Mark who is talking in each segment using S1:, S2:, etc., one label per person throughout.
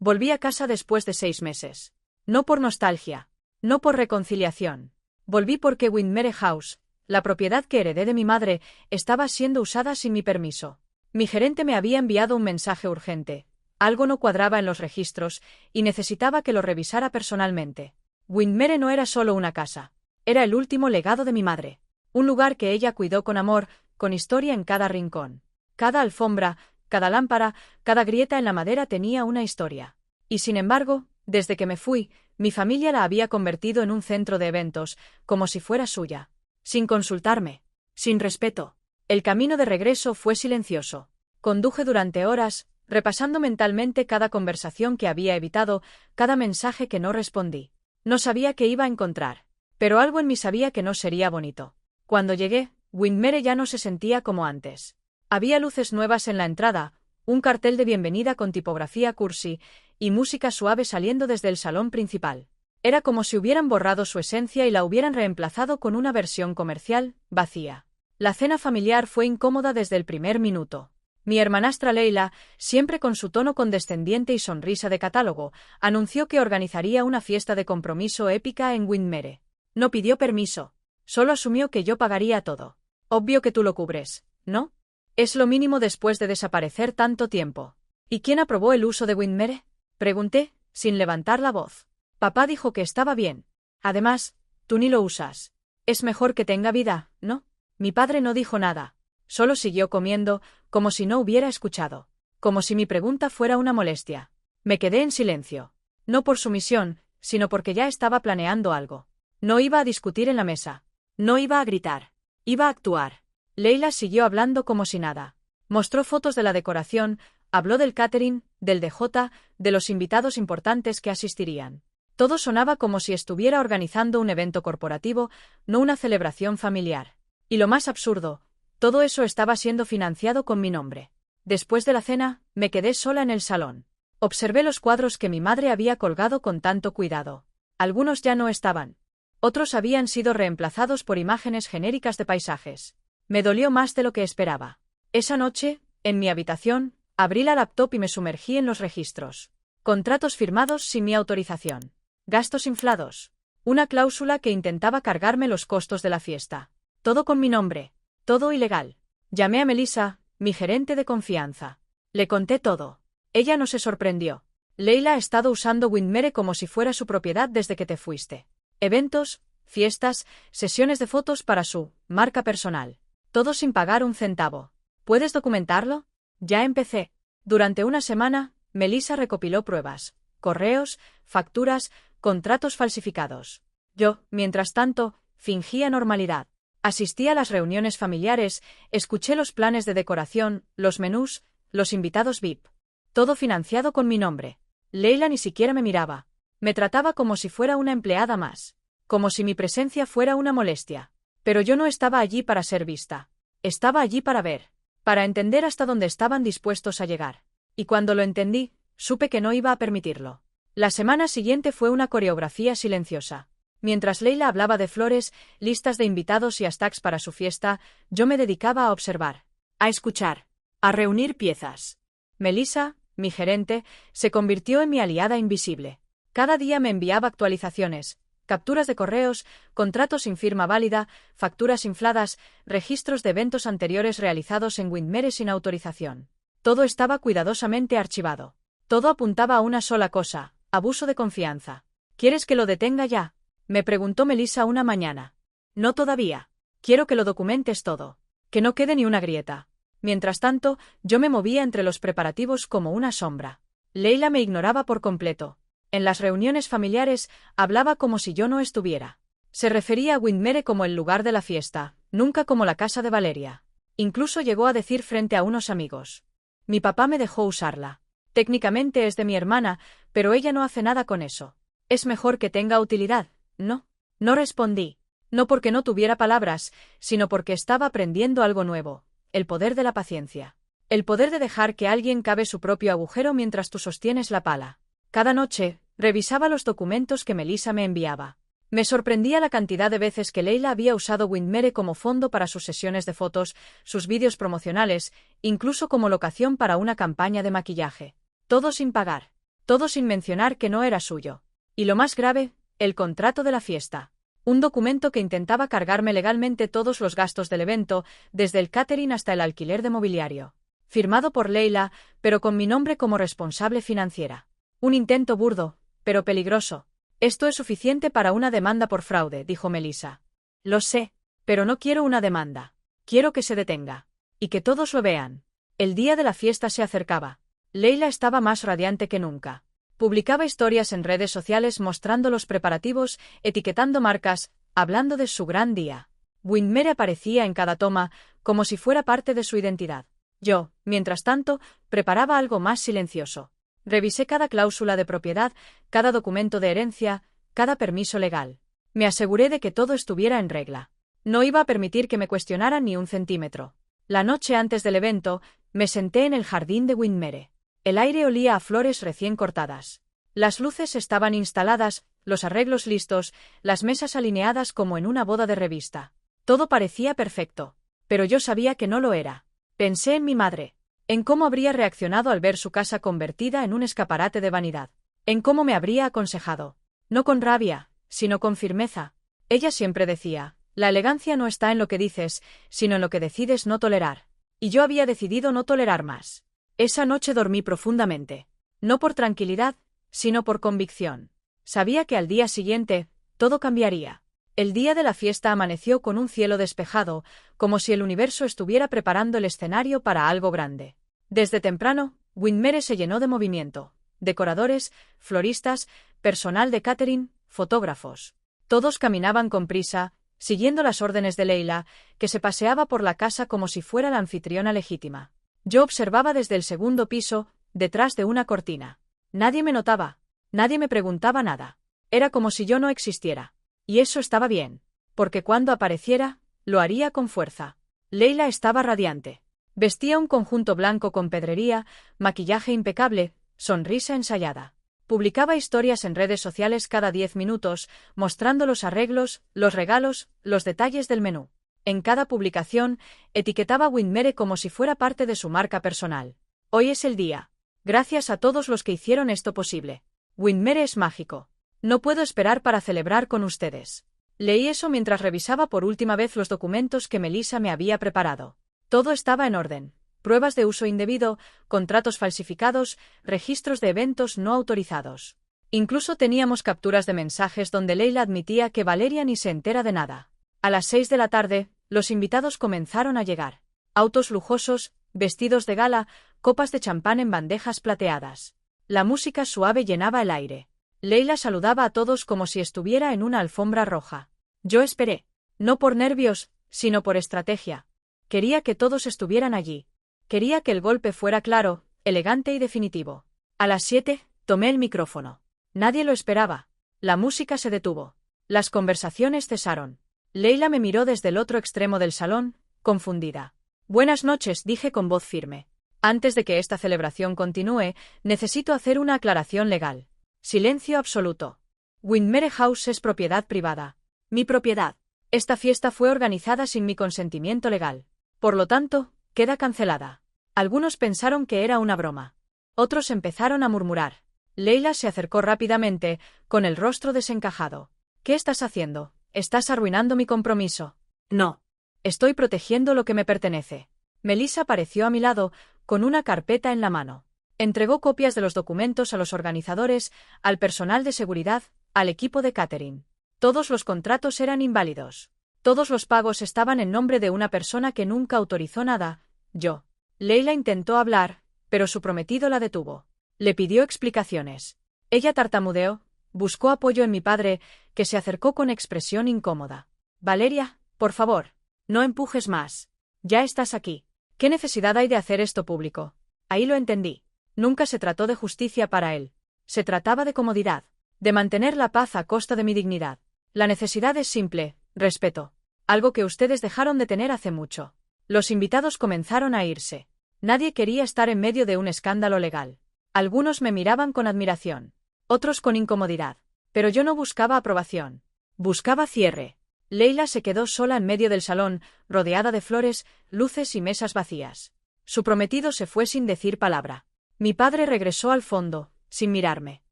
S1: Volví a casa después de 6 meses. No por nostalgia. No por reconciliación. Volví porque Windmere House, la propiedad que heredé de mi madre, estaba siendo usada sin mi permiso. Mi gerente me había enviado un mensaje urgente. Algo no cuadraba en los registros y necesitaba que lo revisara personalmente. Windmere no era solo una casa. Era el último legado de mi madre. Un lugar que ella cuidó con amor, con historia en cada rincón. Cada alfombra, cada lámpara, cada grieta en la madera tenía una historia. Y sin embargo, desde que me fui, mi familia la había convertido en un centro de eventos, como si fuera suya. Sin consultarme. Sin respeto. El camino de regreso fue silencioso. Conduje durante horas, repasando mentalmente cada conversación que había evitado, cada mensaje que no respondí. No sabía qué iba a encontrar. Pero algo en mí sabía que no sería bonito. Cuando llegué, Windmere ya no se sentía como antes. Había luces nuevas en la entrada, un cartel de bienvenida con tipografía cursi, y música suave saliendo desde el salón principal. Era como si hubieran borrado su esencia y la hubieran reemplazado con una versión comercial, vacía. La cena familiar fue incómoda desde el primer minuto. Mi hermanastra Leila, siempre con su tono condescendiente y sonrisa de catálogo, anunció que organizaría una fiesta de compromiso épica en Windmere. No pidió permiso. Solo asumió que yo pagaría todo. Obvio que tú lo cubres, ¿no? Es lo mínimo después de desaparecer tanto tiempo. ¿Y quién aprobó el uso de Windmere? Pregunté, sin levantar la voz. Papá dijo que estaba bien. Además, tú ni lo usas. Es mejor que tenga vida, ¿no? Mi padre no dijo nada. Solo siguió comiendo, como si no hubiera escuchado. Como si mi pregunta fuera una molestia. Me quedé en silencio. No por sumisión, sino porque ya estaba planeando algo. No iba a discutir en la mesa. No iba a gritar. Iba a actuar. Leila siguió hablando como si nada. Mostró fotos de la decoración, habló del catering, del DJ, de los invitados importantes que asistirían. Todo sonaba como si estuviera organizando un evento corporativo, no una celebración familiar. Y lo más absurdo, todo eso estaba siendo financiado con mi nombre. Después de la cena, me quedé sola en el salón. Observé los cuadros que mi madre había colgado con tanto cuidado. Algunos ya no estaban. Otros habían sido reemplazados por imágenes genéricas de paisajes. Me dolió más de lo que esperaba. Esa noche, en mi habitación, abrí la laptop y me sumergí en los registros. Contratos firmados sin mi autorización. Gastos inflados. Una cláusula que intentaba cargarme los costos de la fiesta. Todo con mi nombre. Todo ilegal. Llamé a Melissa, mi gerente de confianza. Le conté todo. Ella no se sorprendió. Leila ha estado usando Windmere como si fuera su propiedad desde que te fuiste. Eventos, fiestas, sesiones de fotos para su marca personal. Todo sin pagar un centavo. ¿Puedes documentarlo? Ya empecé. Durante una semana, Melissa recopiló pruebas, correos, facturas, contratos falsificados. Yo, mientras tanto, fingía normalidad. Asistí a las reuniones familiares, escuché los planes de decoración, los menús, los invitados VIP. Todo financiado con mi nombre. Leila ni siquiera me miraba. Me trataba como si fuera una empleada más. Como si mi presencia fuera una molestia. Pero yo no estaba allí para ser vista. Estaba allí para ver. Para entender hasta dónde estaban dispuestos a llegar. Y cuando lo entendí, supe que no iba a permitirlo. La semana siguiente fue una coreografía silenciosa. Mientras Leila hablaba de flores, listas de invitados y hashtags para su fiesta, yo me dedicaba a observar, a escuchar, a reunir piezas. Melissa, mi gerente, se convirtió en mi aliada invisible. Cada día me enviaba actualizaciones, capturas de correos, contratos sin firma válida, facturas infladas, registros de eventos anteriores realizados en Windmere sin autorización. Todo estaba cuidadosamente archivado. Todo apuntaba a una sola cosa, abuso de confianza. ¿Quieres que lo detenga ya?, me preguntó Melissa una mañana. No todavía. Quiero que lo documentes todo. Que no quede ni una grieta. Mientras tanto, yo me movía entre los preparativos como una sombra. Leila me ignoraba por completo. En las reuniones familiares, hablaba como si yo no estuviera. Se refería a Windmere como el lugar de la fiesta, nunca como la casa de Valeria. Incluso llegó a decir frente a unos amigos. Mi papá me dejó usarla. Técnicamente es de mi hermana, pero ella no hace nada con eso. Es mejor que tenga utilidad. No. No respondí. No porque no tuviera palabras, sino porque estaba aprendiendo algo nuevo. El poder de la paciencia. El poder de dejar que alguien cabe su propio agujero mientras tú sostienes la pala. Cada noche, revisaba los documentos que Melissa me enviaba. Me sorprendía la cantidad de veces que Leila había usado Windmere como fondo para sus sesiones de fotos, sus vídeos promocionales, incluso como locación para una campaña de maquillaje. Todo sin pagar. Todo sin mencionar que no era suyo. Y lo más grave, el contrato de la fiesta. Un documento que intentaba cargarme legalmente todos los gastos del evento, desde el catering hasta el alquiler de mobiliario. Firmado por Leila, pero con mi nombre como responsable financiera. Un intento burdo, pero peligroso. Esto es suficiente para una demanda por fraude, dijo Melissa. Lo sé, pero no quiero una demanda. Quiero que se detenga. Y que todos lo vean. El día de la fiesta se acercaba. Leila estaba más radiante que nunca. Publicaba historias en redes sociales mostrando los preparativos, etiquetando marcas, hablando de su gran día. Winmere aparecía en cada toma, como si fuera parte de su identidad. Yo, mientras tanto, preparaba algo más silencioso. Revisé cada cláusula de propiedad, cada documento de herencia, cada permiso legal. Me aseguré de que todo estuviera en regla. No iba a permitir que me cuestionaran ni un centímetro. La noche antes del evento, me senté en el jardín de Winmere. El aire olía a flores recién cortadas. Las luces estaban instaladas, los arreglos listos, las mesas alineadas como en una boda de revista. Todo parecía perfecto. Pero yo sabía que no lo era. Pensé en mi madre. En cómo habría reaccionado al ver su casa convertida en un escaparate de vanidad. En cómo me habría aconsejado. No con rabia, sino con firmeza. Ella siempre decía, la elegancia no está en lo que dices, sino en lo que decides no tolerar. Y yo había decidido no tolerar más. Esa noche dormí profundamente. No por tranquilidad, sino por convicción. Sabía que al día siguiente, todo cambiaría. El día de la fiesta amaneció con un cielo despejado, como si el universo estuviera preparando el escenario para algo grande. Desde temprano, Winmere se llenó de movimiento. Decoradores, floristas, personal de catering, fotógrafos. Todos caminaban con prisa, siguiendo las órdenes de Leila, que se paseaba por la casa como si fuera la anfitriona legítima. Yo observaba desde el segundo piso, detrás de una cortina. Nadie me notaba. Nadie me preguntaba nada. Era como si yo no existiera. Y eso estaba bien. Porque cuando apareciera, lo haría con fuerza. Leila estaba radiante. Vestía un conjunto blanco con pedrería, maquillaje impecable, sonrisa ensayada. Publicaba historias en redes sociales cada 10 minutos, mostrando los arreglos, los regalos, los detalles del menú. En cada publicación, etiquetaba a Winmere como si fuera parte de su marca personal. Hoy es el día. Gracias a todos los que hicieron esto posible. Winmere es mágico. No puedo esperar para celebrar con ustedes. Leí eso mientras revisaba por última vez los documentos que Melissa me había preparado. Todo estaba en orden. Pruebas de uso indebido, contratos falsificados, registros de eventos no autorizados. Incluso teníamos capturas de mensajes donde Leila admitía que Valeria ni se entera de nada. A las 6 de la tarde, los invitados comenzaron a llegar. Autos lujosos, vestidos de gala, copas de champán en bandejas plateadas. La música suave llenaba el aire. Leila saludaba a todos como si estuviera en una alfombra roja. Yo esperé. No por nervios, sino por estrategia. Quería que todos estuvieran allí. Quería que el golpe fuera claro, elegante y definitivo. A las 7, tomé el micrófono. Nadie lo esperaba. La música se detuvo. Las conversaciones cesaron. Leila me miró desde el otro extremo del salón, confundida. Buenas noches, dije con voz firme. Antes de que esta celebración continúe, necesito hacer una aclaración legal. Silencio absoluto. Winmere House es propiedad privada. Mi propiedad. Esta fiesta fue organizada sin mi consentimiento legal. Por lo tanto, queda cancelada. Algunos pensaron que era una broma. Otros empezaron a murmurar. Leila se acercó rápidamente, con el rostro desencajado. ¿Qué estás haciendo? Estás arruinando mi compromiso. No. Estoy protegiendo lo que me pertenece. Melissa apareció a mi lado, con una carpeta en la mano. Entregó copias de los documentos a los organizadores, al personal de seguridad, al equipo de catering. Todos los contratos eran inválidos. Todos los pagos estaban en nombre de una persona que nunca autorizó nada, yo. Leila intentó hablar, pero su prometido la detuvo. Le pidió explicaciones. Ella tartamudeó, buscó apoyo en mi padre, que se acercó con expresión incómoda. Valeria, por favor, no empujes más. Ya estás aquí. ¿Qué necesidad hay de hacer esto público? Ahí lo entendí. Nunca se trató de justicia para él. Se trataba de comodidad, de mantener la paz a costa de mi dignidad. La necesidad es simple, respeto. Algo que ustedes dejaron de tener hace mucho. Los invitados comenzaron a irse. Nadie quería estar en medio de un escándalo legal. Algunos me miraban con admiración. Otros con incomodidad. Pero yo no buscaba aprobación. Buscaba cierre. Leila se quedó sola en medio del salón, rodeada de flores, luces y mesas vacías. Su prometido se fue sin decir palabra. Mi padre regresó al fondo, sin mirarme.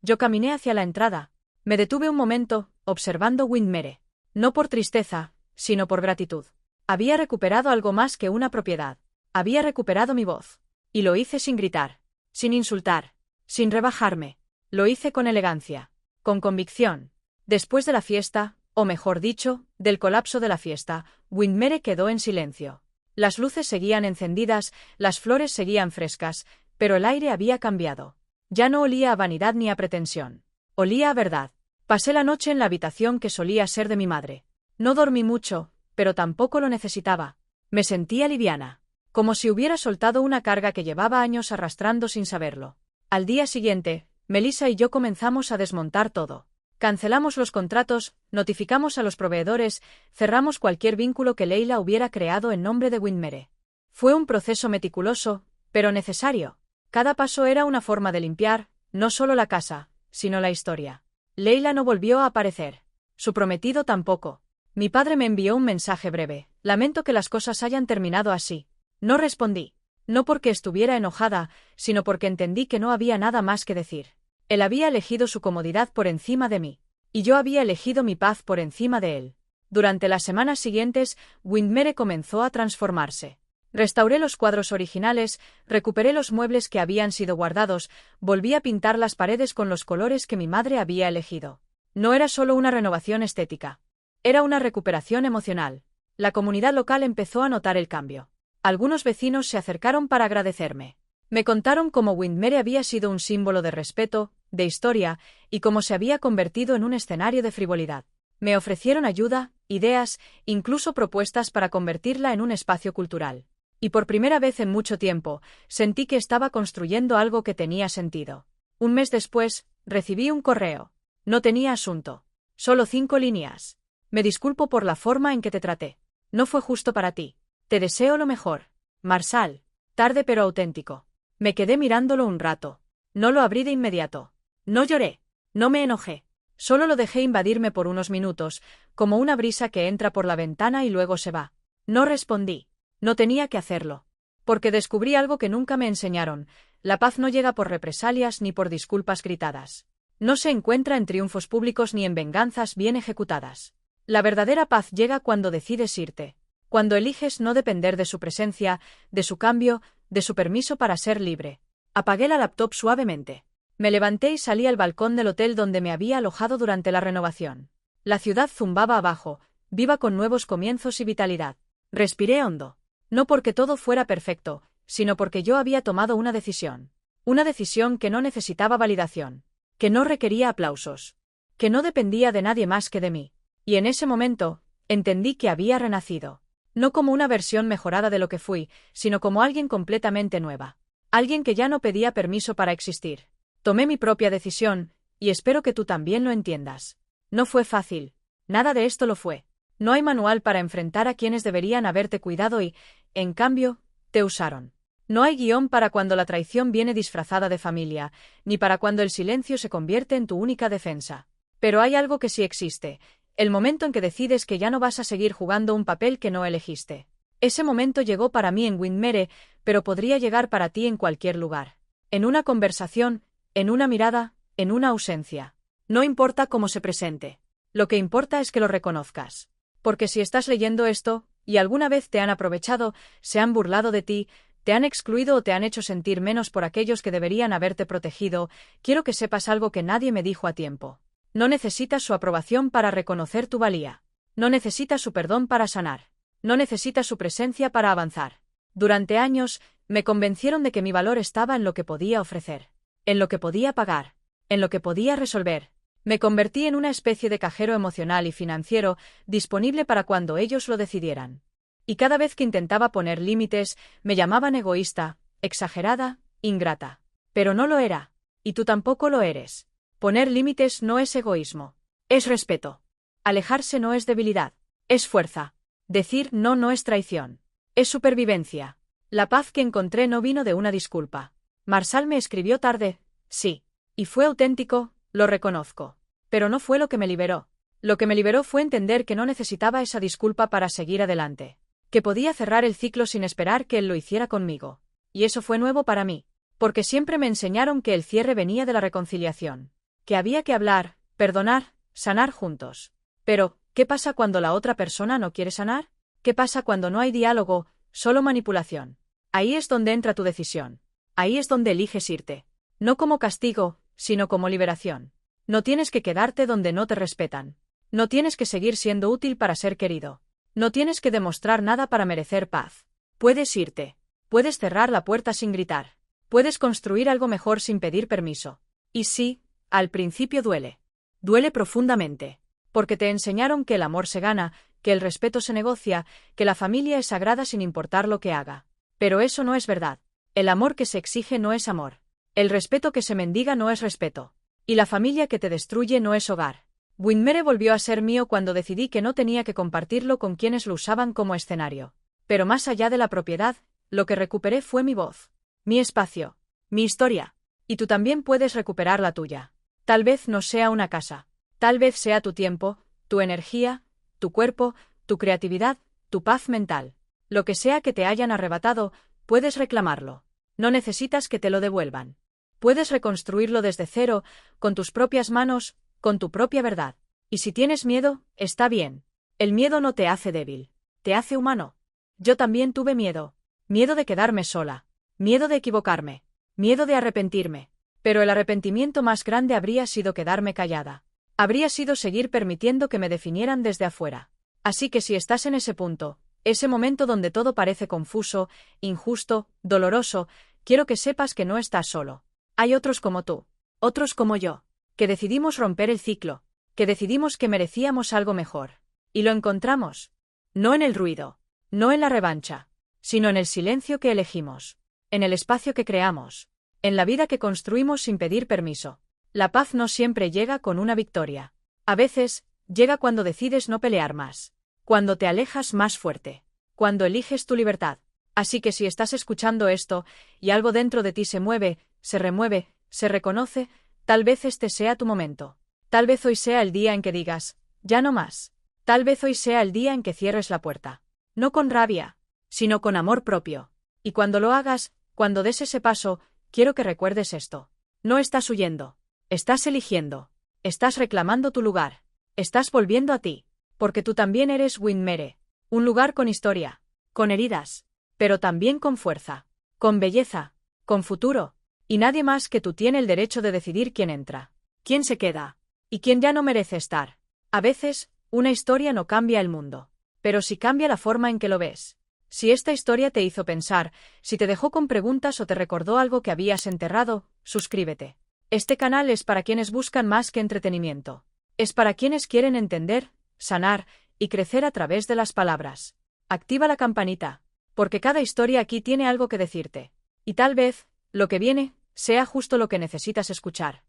S1: Yo caminé hacia la entrada. Me detuve un momento, observando Windmere. No por tristeza, sino por gratitud. Había recuperado algo más que una propiedad. Había recuperado mi voz. Y lo hice sin gritar, sin insultar, sin rebajarme. Lo hice con elegancia, con convicción. Después de la fiesta, o mejor dicho, del colapso de la fiesta, Windmere quedó en silencio. Las luces seguían encendidas, las flores seguían frescas, pero el aire había cambiado. Ya no olía a vanidad ni a pretensión. Olía a verdad. Pasé la noche en la habitación que solía ser de mi madre. No dormí mucho, pero tampoco lo necesitaba. Me sentía liviana, como si hubiera soltado una carga que llevaba años arrastrando sin saberlo. Al día siguiente, Melissa y yo comenzamos a desmontar todo. Cancelamos los contratos, notificamos a los proveedores, cerramos cualquier vínculo que Leila hubiera creado en nombre de Windmere. Fue un proceso meticuloso, pero necesario. Cada paso era una forma de limpiar, no solo la casa, sino la historia. Leila no volvió a aparecer. Su prometido tampoco. Mi padre me envió un mensaje breve. Lamento que las cosas hayan terminado así. No respondí. No porque estuviera enojada, sino porque entendí que no había nada más que decir. Él había elegido su comodidad por encima de mí. Y yo había elegido mi paz por encima de él. Durante las semanas siguientes, Windmere comenzó a transformarse. Restauré los cuadros originales, recuperé los muebles que habían sido guardados, volví a pintar las paredes con los colores que mi madre había elegido. No era solo una renovación estética. Era una recuperación emocional. La comunidad local empezó a notar el cambio. Algunos vecinos se acercaron para agradecerme. Me contaron cómo Windmere había sido un símbolo de respeto, de historia, y cómo se había convertido en un escenario de frivolidad. Me ofrecieron ayuda, ideas, incluso propuestas para convertirla en un espacio cultural. Y por primera vez en mucho tiempo, sentí que estaba construyendo algo que tenía sentido. Un mes después, recibí un correo. No tenía asunto. Solo 5 líneas. Me disculpo por la forma en que te traté. No fue justo para ti. Te deseo lo mejor. Marshall. Tarde pero auténtico. Me quedé mirándolo un rato. No lo abrí de inmediato. No lloré. No me enojé. Solo lo dejé invadirme por unos minutos, como una brisa que entra por la ventana y luego se va. No respondí. No tenía que hacerlo. Porque descubrí algo que nunca me enseñaron. La paz no llega por represalias ni por disculpas gritadas. No se encuentra en triunfos públicos ni en venganzas bien ejecutadas. La verdadera paz llega cuando decides irte. Cuando eliges no depender de su presencia, de su cambio, de su permiso para ser libre. Apagué la laptop suavemente. Me levanté y salí al balcón del hotel donde me había alojado durante la renovación. La ciudad zumbaba abajo, viva con nuevos comienzos y vitalidad. Respiré hondo. No porque todo fuera perfecto, sino porque yo había tomado una decisión. Una decisión que no necesitaba validación. Que no requería aplausos. Que no dependía de nadie más que de mí. Y en ese momento, entendí que había renacido. No como una versión mejorada de lo que fui, sino como alguien completamente nueva. Alguien que ya no pedía permiso para existir. Tomé mi propia decisión, y espero que tú también lo entiendas. No fue fácil. Nada de esto lo fue. No hay manual para enfrentar a quienes deberían haberte cuidado y, en cambio, te usaron. No hay guión para cuando la traición viene disfrazada de familia, ni para cuando el silencio se convierte en tu única defensa. Pero hay algo que sí existe. El momento en que decides que ya no vas a seguir jugando un papel que no elegiste. Ese momento llegó para mí en Windmere, pero podría llegar para ti en cualquier lugar. En una conversación, en una mirada, en una ausencia. No importa cómo se presente. Lo que importa es que lo reconozcas. Porque si estás leyendo esto, y alguna vez te han aprovechado, se han burlado de ti, te han excluido o te han hecho sentir menos por aquellos que deberían haberte protegido, quiero que sepas algo que nadie me dijo a tiempo. No necesitas su aprobación para reconocer tu valía. No necesitas su perdón para sanar. No necesitas su presencia para avanzar. Durante años, me convencieron de que mi valor estaba en lo que podía ofrecer. En lo que podía pagar. En lo que podía resolver. Me convertí en una especie de cajero emocional y financiero, disponible para cuando ellos lo decidieran. Y cada vez que intentaba poner límites, me llamaban egoísta, exagerada, ingrata. Pero no lo era. Y tú tampoco lo eres. Poner límites no es egoísmo. Es respeto. Alejarse no es debilidad. Es fuerza. Decir no es traición. Es supervivencia. La paz que encontré no vino de una disculpa. Marshall me escribió tarde, sí. Y fue auténtico, lo reconozco. Pero no fue lo que me liberó. Lo que me liberó fue entender que no necesitaba esa disculpa para seguir adelante. Que podía cerrar el ciclo sin esperar que él lo hiciera conmigo. Y eso fue nuevo para mí. Porque siempre me enseñaron que el cierre venía de la reconciliación. Que había que hablar, perdonar, sanar juntos. Pero, ¿qué pasa cuando la otra persona no quiere sanar? ¿Qué pasa cuando no hay diálogo, solo manipulación? Ahí es donde entra tu decisión. Ahí es donde eliges irte. No como castigo, sino como liberación. No tienes que quedarte donde no te respetan. No tienes que seguir siendo útil para ser querido. No tienes que demostrar nada para merecer paz. Puedes irte. Puedes cerrar la puerta sin gritar. Puedes construir algo mejor sin pedir permiso. Y sí, al principio duele. Duele profundamente. Porque te enseñaron que el amor se gana, que el respeto se negocia, que la familia es sagrada sin importar lo que haga. Pero eso no es verdad. El amor que se exige no es amor. El respeto que se mendiga no es respeto. Y la familia que te destruye no es hogar. Winmere volvió a ser mío cuando decidí que no tenía que compartirlo con quienes lo usaban como escenario. Pero más allá de la propiedad, lo que recuperé fue mi voz. Mi espacio. Mi historia. Y tú también puedes recuperar la tuya. Tal vez no sea una casa. Tal vez sea tu tiempo, tu energía, tu cuerpo, tu creatividad, tu paz mental. Lo que sea que te hayan arrebatado, puedes reclamarlo. No necesitas que te lo devuelvan. Puedes reconstruirlo desde cero, con tus propias manos, con tu propia verdad. Y si tienes miedo, está bien. El miedo no te hace débil. Te hace humano. Yo también tuve miedo. Miedo de quedarme sola. Miedo de equivocarme. Miedo de arrepentirme. Pero el arrepentimiento más grande habría sido quedarme callada. Habría sido seguir permitiendo que me definieran desde afuera. Así que si estás en ese punto, ese momento donde todo parece confuso, injusto, doloroso, quiero que sepas que no estás solo. Hay otros como tú. Otros como yo. Que decidimos romper el ciclo. Que decidimos que merecíamos algo mejor. Y lo encontramos. No en el ruido. No en la revancha. Sino en el silencio que elegimos. En el espacio que creamos. En la vida que construimos sin pedir permiso. La paz no siempre llega con una victoria. A veces, llega cuando decides no pelear más. Cuando te alejas más fuerte. Cuando eliges tu libertad. Así que si estás escuchando esto, y algo dentro de ti se mueve, se remueve, se reconoce, tal vez este sea tu momento. Tal vez hoy sea el día en que digas, ya no más. Tal vez hoy sea el día en que cierres la puerta. No con rabia, sino con amor propio. Y cuando lo hagas, cuando des ese paso, quiero que recuerdes esto. No estás huyendo. Estás eligiendo. Estás reclamando tu lugar. Estás volviendo a ti. Porque tú también eres Winmere. Un lugar con historia. Con heridas. Pero también con fuerza. Con belleza. Con futuro. Y nadie más que tú tiene el derecho de decidir quién entra. Quién se queda. Y quién ya no merece estar. A veces, una historia no cambia el mundo. Pero sí cambia la forma en que lo ves. Si esta historia te hizo pensar, si te dejó con preguntas o te recordó algo que habías enterrado, suscríbete. Este canal es para quienes buscan más que entretenimiento. Es para quienes quieren entender, sanar y crecer a través de las palabras. Activa la campanita, porque cada historia aquí tiene algo que decirte. Y tal vez, lo que viene, sea justo lo que necesitas escuchar.